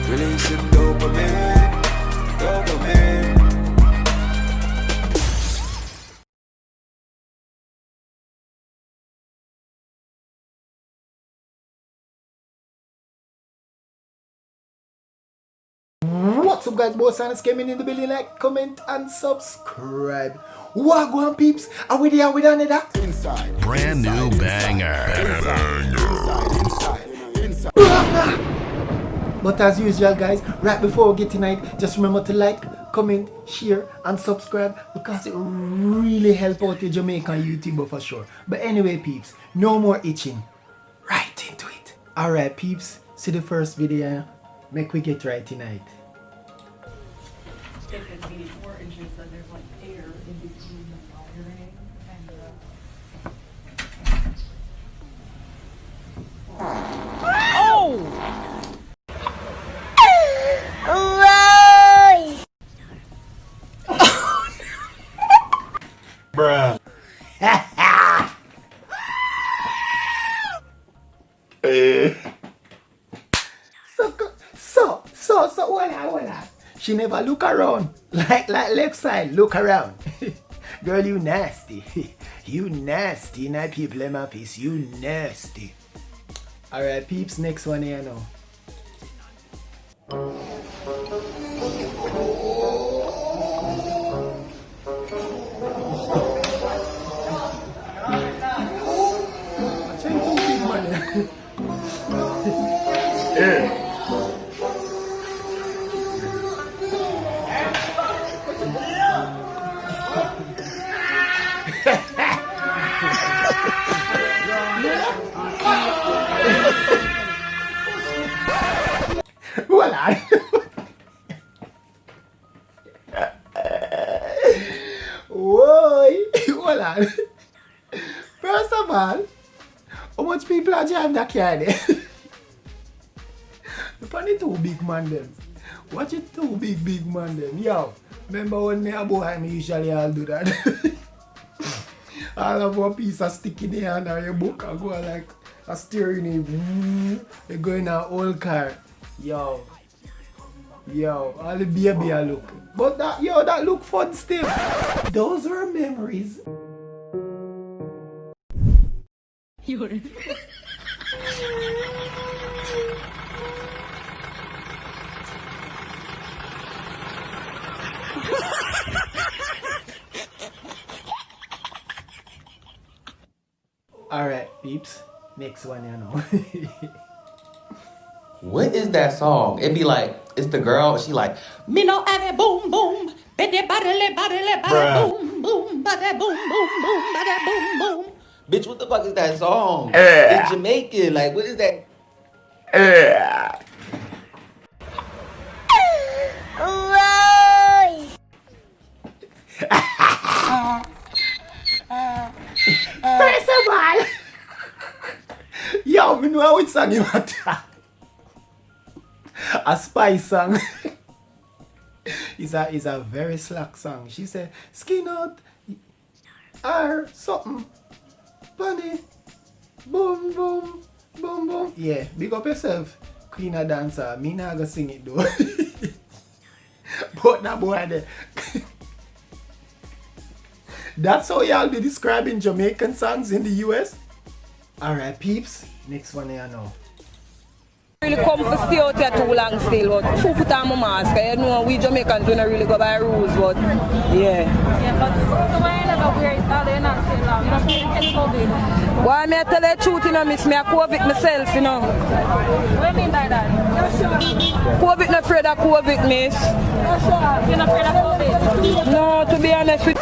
Releasing dopamine, dopamine. What's up guys, boss and coming in the building, like, comment and subscribe. Wagwan peeps, are we there with another? Inside. Brand new banger. Inside. But as usual guys, right before we get tonight, just remember to like, comment, share and subscribe because it really help out the Jamaican YouTuber for sure. But anyway peeps, no more itching. Right into it. Alright peeps, see the first video. Make we get right tonight. If it needs more inches, then there's like air in between the wiring and So, hold on. She never look around. Like left side, look around. Girl, you nasty. You nasty. Now people in my face, you nasty. Alright, peeps, next one here now. Trying to big man. Voila. Whoa. Voila. First of all, how much people are driving that car there? Look at the two big man them. Watch it, two big man them. Yo, remember when me a boy, me usually all do that. All of one piece of stick in the hand or your book and go like a steering wheel. You go in an old car. Yo, all the baby I look. But that look fun still. Those were memories. Alright, peeps. Next one, you know. What is that song? It be like, it's the girl, she like, me no have a boom boom, bada bada boom boom, bada boom boom, bada boom boom. Bitch, what the fuck is that song? It's Jamaican, like what is that? First of all, yo, me know which song you want. A spy song. It's a very slack song. She said, skin out, or something, bunny, boom, boom, boom, boom. Yeah, big up yourself, queen of dancer. Me not gonna sing it though. But that boy there. That's how y'all be describing Jamaican songs in the US? Alright peeps, next one here now. Really come for stay out here too long still, but who put on my mask? You know we Jamaicans don't really go by rules, but yeah. yeah, but so why you never wear it all day not stay long? You don't feel any COVID? Why me I tell you the truth, you know, miss me I COVID myself, you know. What do you mean by that? COVID not afraid of COVID, miss. You're not afraid of COVID? No, to be honest with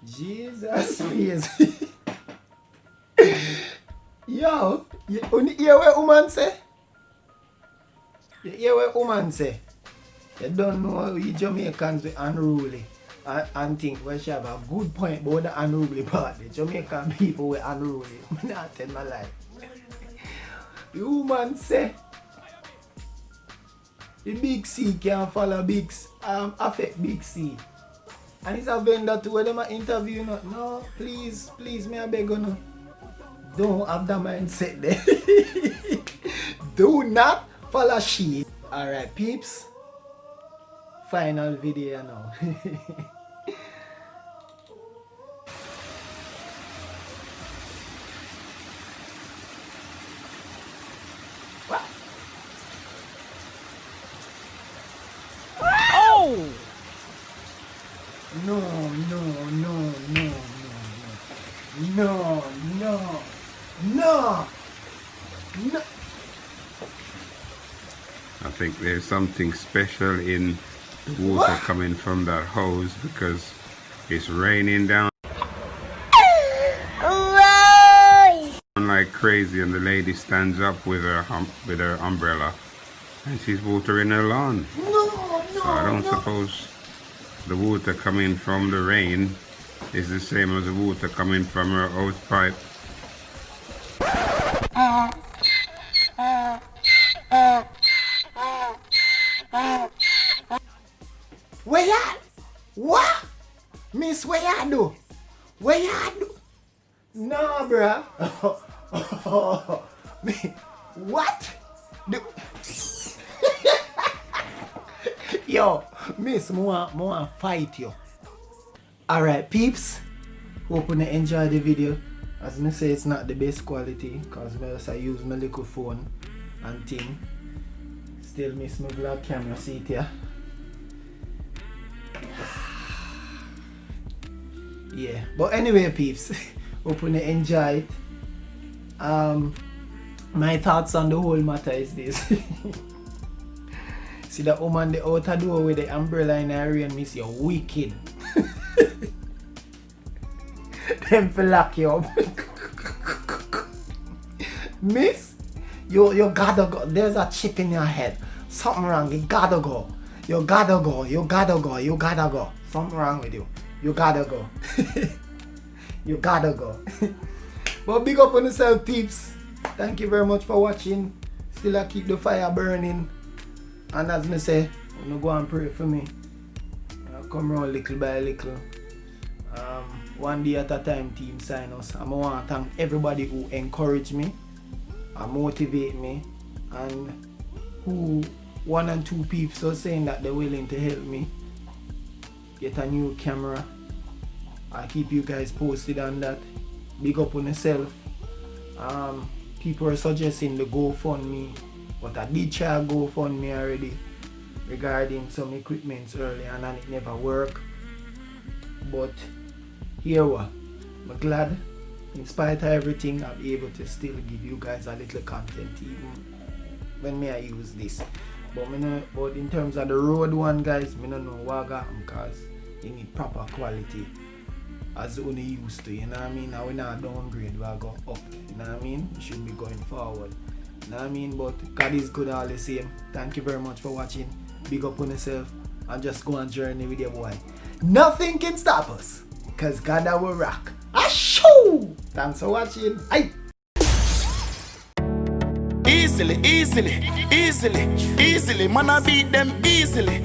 Jesus crazy. Yo, you hear what woman say? You hear what woman say? You don't know we Jamaicans we unruly and think we should have a good point about the unruly part. The Jamaican people were unruly. I'm not telling my life. The woman say the big C can follow affect big C. And it's a vendor to where them interview. No, please, me I beg you no. don't have the mindset there. Do not follow she. Alright, peeps. Final video now. Oh! No, no, no, no, no, no, no, no, no. I think there's something special in the water coming from that hose because it's raining down like crazy, and the lady stands up with her umbrella and she's watering her lawn. So I don't suppose the water coming from the rain is the same as the water coming from her hose pipe. Where ya? What? Miss, where ya do? Where ya do? No, bruh. Me, what? Yo, miss, more fight yo. Alright, peeps. Hope you enjoy the video. As me say, it's not the best quality because I use my little phone and thing. Still miss my vlog camera, see it here. Yeah, but anyway, peeps. Hope you enjoy it. My thoughts on the whole matter is this. See that woman the outer door with the umbrella in her rain, miss, you're wicked. Them for lock you up. Miss, you gotta go. There's a chip in your head. Something wrong. You gotta go. You gotta go. You gotta go. You gotta go. Something wrong with you. You gotta go. You gotta go. But big up on yourself, peeps. Thank you very much for watching. Still I keep the fire burning. And as me say, you go and pray for me. I'll come around little by little. One day at a time, team sign us. I want to thank everybody who encourage me and motivate me, and who 1 and 2 people are saying that they're willing to help me get a new camera. I'll keep you guys posted on that. Big up on yourself. People are suggesting the GoFundMe, but I did try GoFundMe already regarding some equipments earlier and it never worked. But here we are. I'm glad, in spite of everything, I'm able to still give you guys a little content even when I use this. But in terms of the road one, guys, I don't know what I got because you need proper quality as only used to, you know what I mean? Now we're not downgrade, we'll go up, you know what I mean? We should be going forward, you know what I mean? But God is good all the same. Thank you very much for watching. Big up on yourself and just go on journey with your boy. Nothing can stop us because God will rock. Ashoo! Thanks for watching. Aye. Easily, man, I beat them easily.